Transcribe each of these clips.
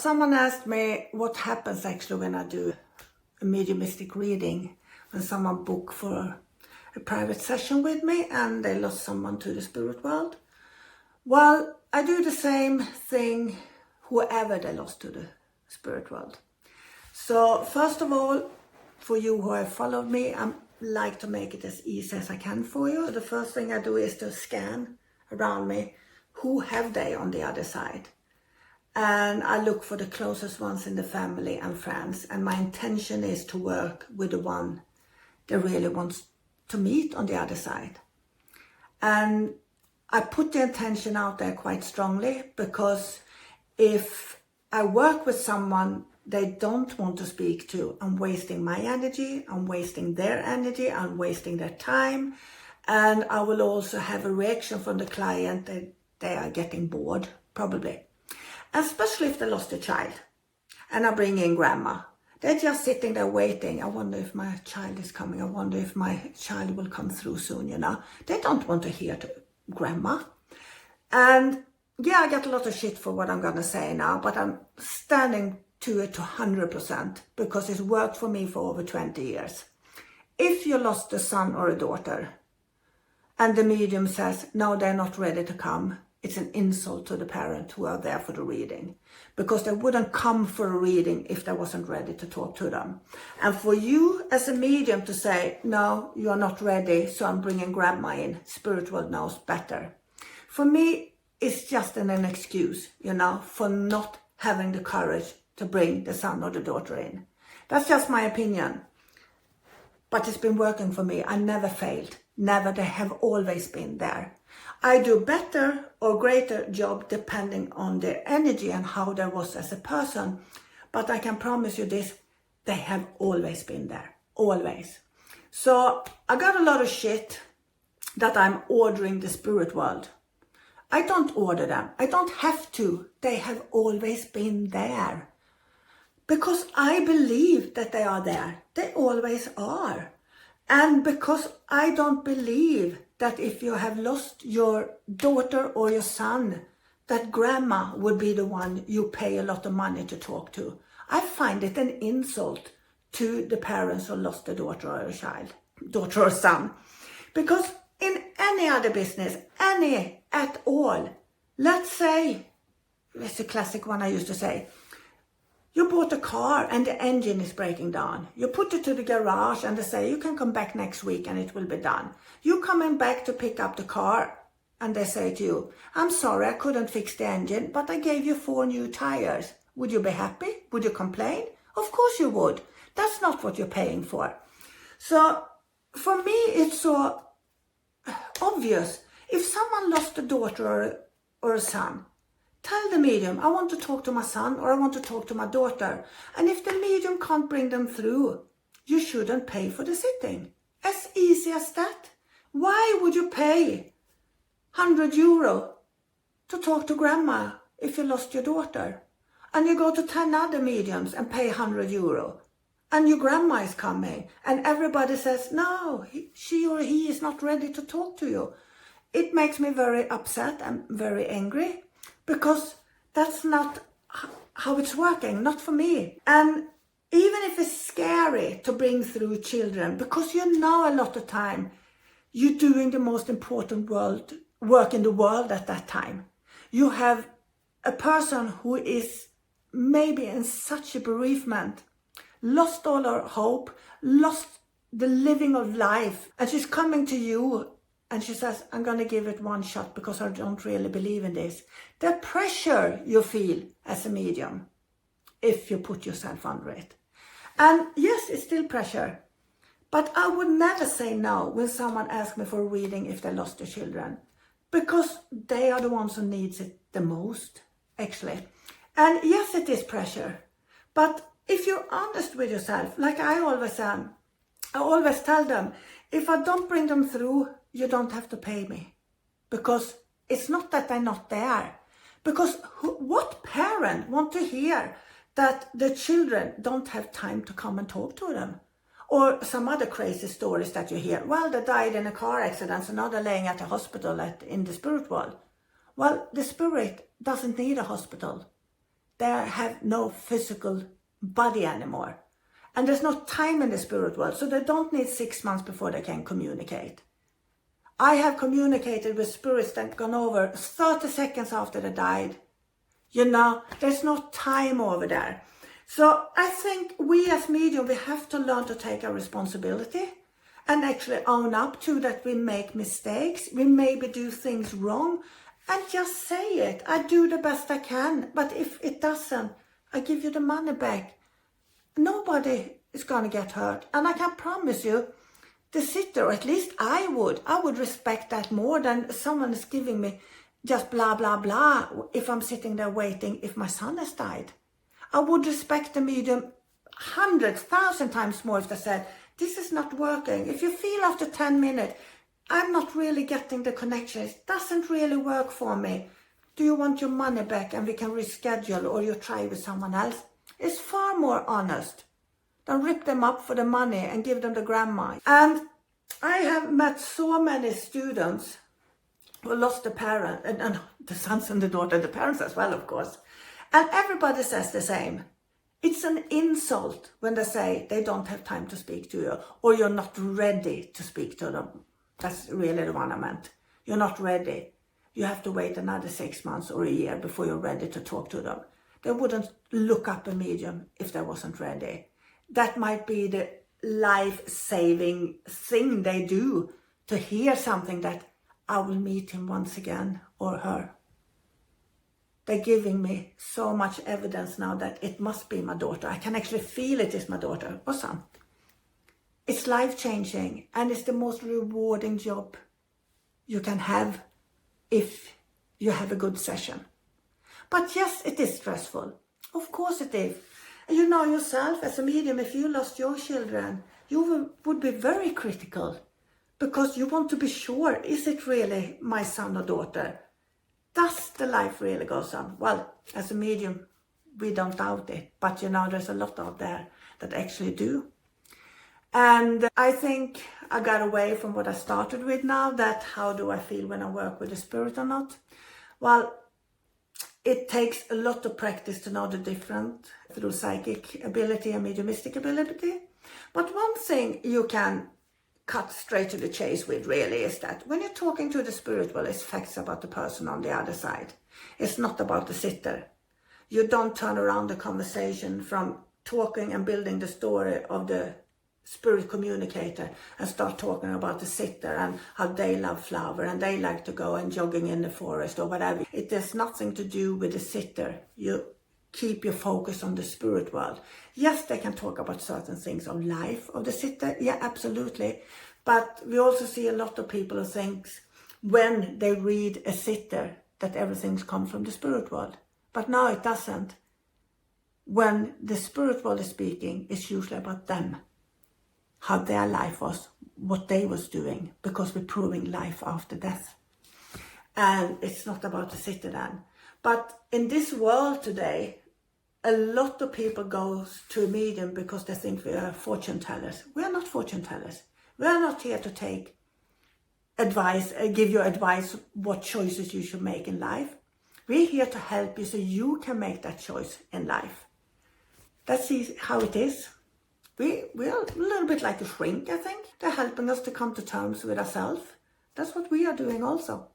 someone asked me what happens actually when I do a mediumistic reading, when someone book for a private session with me and they lost someone to the spirit world. Well, I do the same thing whoever they lost to the spirit world. So first of all, for you who have followed me, I like to make it as easy as I can for you. The first thing I do is to scan around me, who have they on the other side? And I look for the closest ones in the family and friends. And my intention is to work with the one that really wants to meet on the other side. And I put the intention out there quite strongly, because if I work with someone they don't want to speak to, I'm wasting my energy, I'm wasting their energy, I'm wasting their time. And I will also have a reaction from the client that they are getting bored, probably. Especially if they lost a child and I bring in grandma. They're just sitting there waiting. I wonder if my child is coming. I wonder if my child will come through soon, you know. They don't want to hear to grandma. And yeah, I get a lot of shit for what I'm going to say now, but I'm standing to it to 100% because it's worked for me for over 20 years. If you lost a son or a daughter and the medium says, no, they're not ready to come, it's an insult to the parent who are there for the reading, because they wouldn't come for a reading if they wasn't ready to talk to them. And for you as a medium to say, no, you're not ready, so I'm bringing grandma in, spirit world knows better. For me, it's just an excuse, you know, for not having the courage to bring the son or the daughter in. That's just my opinion. But it's been working for me. I never failed. Never. They have always been there. I do better or greater job depending on their energy and how they was as a person. But I can promise you this, they have always been there. Always. So I got a lot of shit that I'm ordering the spirit world. I don't order them. I don't have to. They have always been there. Because I believe that they are there. They always are. And because I don't believe that if you have lost your daughter or your son, that grandma would be the one you pay a lot of money to talk to. I find it an insult to the parents who lost a daughter or a child, daughter or son. Because in any other business, any at all, let's say, it's a classic one I used to say, you bought a car and the engine is breaking down. You put it to the garage and they say, you can come back next week and it will be done. You coming back to pick up the car and they say to you, I'm sorry, I couldn't fix the engine, but I gave you 4 new tires. Would you be happy? Would you complain? Of course you would. That's not what you're paying for. So for me, it's so obvious. If someone lost a daughter or a son, tell the medium, I want to talk to my son or I want to talk to my daughter. And if the medium can't bring them through, you shouldn't pay for the sitting. As easy as that. Why would you pay €100 to talk to grandma if you lost your daughter? And you go to 10 other mediums and pay €100. And your grandma is coming. And everybody says, no, she or he is not ready to talk to you. It makes me very upset and very angry. Because that's not how it's working, not for me. And even if it's scary to bring through children, because you know a lot of time you're doing the most important work in the world at that time. You have a person who is maybe in such a bereavement, lost all her hope, lost the living of life, and she's coming to you and she says, I'm going to give it one shot because I don't really believe in this. The pressure you feel as a medium, if you put yourself under it. And yes, it's still pressure. But I would never say no when someone asks me for a reading if they lost their children. Because they are the ones who needs it the most, actually. And yes, it is pressure. But if you're honest with yourself, like I always am, I always tell them, if I don't bring them through, you don't have to pay me. Because it's not that they're not there. Because what parent want to hear that the children don't have time to come and talk to them? Or some other crazy stories that you hear. Well, they died in a car accident, so now they're laying at a hospital in the spirit world. Well, the spirit doesn't need a hospital. they have no physical body anymore. And there's no time in the spirit world, so they don't need 6 months before they can communicate. I have communicated with spirits that have gone over 30 seconds after they died. You know, there's no time over there. So I think we as medium, we have to learn to take our responsibility and actually own up to that we make mistakes. We maybe do things wrong, and just say it. I do the best I can, but if it doesn't, I give you the money back. Nobody is going to get hurt. And I can promise you, the sitter, or at least I would respect that more than someone is giving me just blah, blah, blah, if I'm sitting there waiting if my son has died. I would respect the medium 100,000 times more if they said, this is not working. If you feel after 10 minutes, I'm not really getting the connection, it doesn't really work for me. Do you want your money back and we can reschedule, or you try with someone else? It's far more honest than rip them up for the money and give them the grandma. And I have met so many students who lost the parent, and the sons and the daughter, the parents as well, of course. And everybody says the same. It's an insult when they say they don't have time to speak to you, or you're not ready to speak to them. That's really the one I meant. You're not ready. You have to wait another 6 months or a year before you're ready to talk to them. They wouldn't look up a medium if they wasn't ready. That might be the life-saving thing they do, to hear something that I will meet him once again, or her. They're giving me so much evidence now that it must be my daughter. I can actually feel it is my daughter or son. It's life-changing, and it's the most rewarding job you can have if you have a good session. But yes, it is stressful. Of course it is. And you know yourself as a medium, if you lost your children, you would be very critical, because you want to be sure, is it really my son or daughter? Does the life really goes on? Well, as a medium, we don't doubt it, but you know, there's a lot out there that actually do. And I think I got away from what I started with now, that how do I feel when I work with the spirit or not? Well, it takes a lot of practice to know the difference through psychic ability and mediumistic ability. But one thing you can cut straight to the chase with really is that when you're talking to the spirit, well, it's facts about the person on the other side. It's not about the sitter. You don't turn around the conversation from talking and building the story of the spirit communicator and start talking about the sitter and how they love flower and they like to go and jogging in the forest or whatever. It has nothing to do with the sitter. You keep your focus on the spirit world. Yes, they can talk about certain things of life of the sitter. Yeah, absolutely. But we also see a lot of people who think when they read a sitter that everything's come from the spirit world. But no, it doesn't. When the spirit world is speaking, it's usually about them. How their life was, what they was doing, because we're proving life after death. And it's not about the sitter then. But in this world today, a lot of people go to a medium because they think we are fortune tellers. We are not fortune tellers. We are not here to take advice, give you advice what choices you should make in life. We're here to help you so you can make that choice in life. That's how it is. We're a little bit like a shrink, I think. They're helping us to come to terms with ourselves. That's what we are doing also,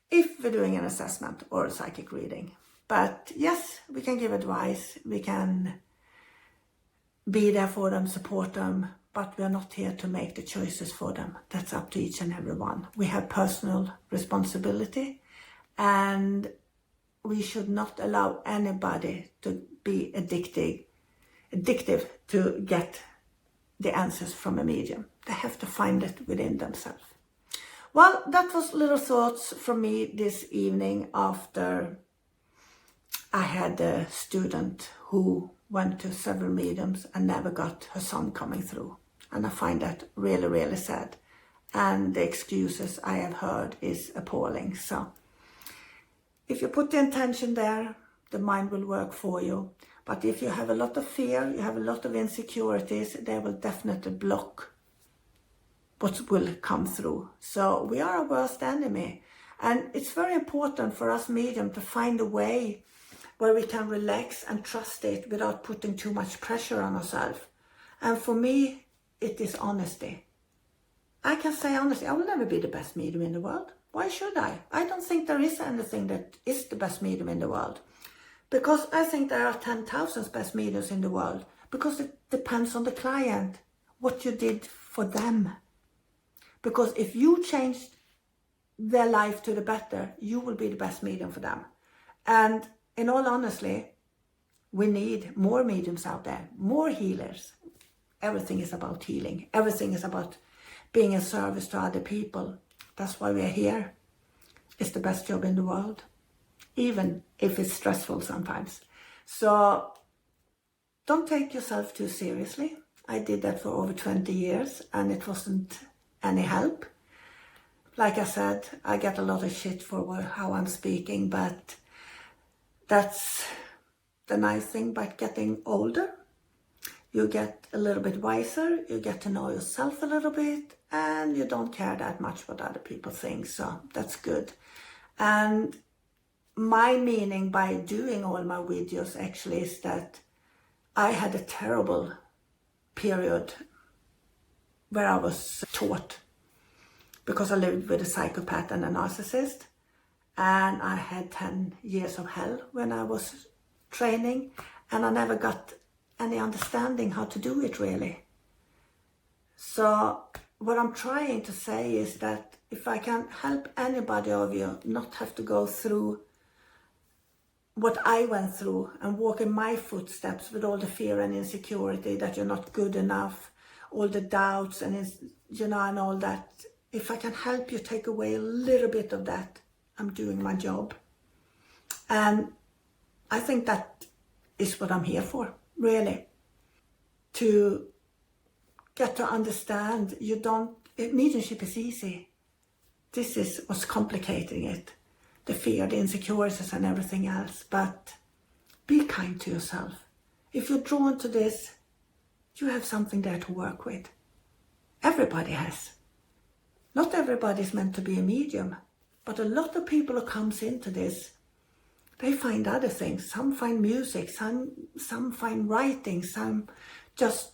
if we're doing an assessment or a psychic reading. But yes, we can give advice, we can be there for them, support them, but we're not here to make the choices for them. That's up to each and every one. We have personal responsibility, and we should not allow anybody to be addictive to get the answers from a medium. They have to find it within themselves. Well, that was little thoughts from me this evening after I had a student who went to several mediums and never got her son coming through. And I find that really, really sad. And the excuses I have heard is appalling. So if you put the intention there, the mind will work for you. But if you have a lot of fear, you have a lot of insecurities, they will definitely block what will come through. So we are our worst enemy. And it's very important for us medium to find a way where we can relax and trust it without putting too much pressure on ourselves. And for me, it is honesty. I can say honestly, I will never be the best medium in the world. Why should I? I don't think there is anything that is the best medium in the world. Because I think there are 10,000 best mediums in the world. Because it depends on the client, what you did for them. Because if you changed their life to the better, you will be the best medium for them. And in all honesty, we need more mediums out there, more healers. Everything is about healing. Everything is about being a service to other people. That's why we're here. It's the best job in the world, even if it's stressful sometimes. So don't take yourself too seriously. I did that for over 20 years and it wasn't any help. Like I said, I get a lot of shit for how I'm speaking, but that's the nice thing about getting older. You get a little bit wiser, you get to know yourself a little bit, and you don't care that much what other people think, so that's good. And my meaning by doing all my videos actually is that I had a terrible period where I was taught, because I lived with a psychopath and a narcissist, and I had 10 years of hell when I was training, and I never got any understanding how to do it really. So what I'm trying to say is that if I can help anybody of you not have to go through what I went through and walk in my footsteps with all the fear and insecurity that you're not good enough, all the doubts and and all that, if I can help you take away a little bit of that, I'm doing my job. And I think that is what I'm here for, really. To get to understand, mediumship is easy. This is what's complicating it. The fear, the insecurities and everything else. But be kind to yourself. If you're drawn to this, you have something there to work with. Everybody has. Not everybody is meant to be a medium, but a lot of people who comes into this, they find other things. Some find music, some find writing, some just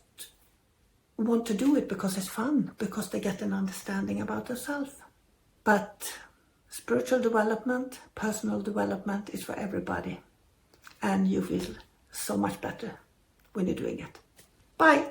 want to do it because it's fun, because they get an understanding about themselves. But spiritual development, personal development is for everybody. And you feel so much better when you're doing it. Bye.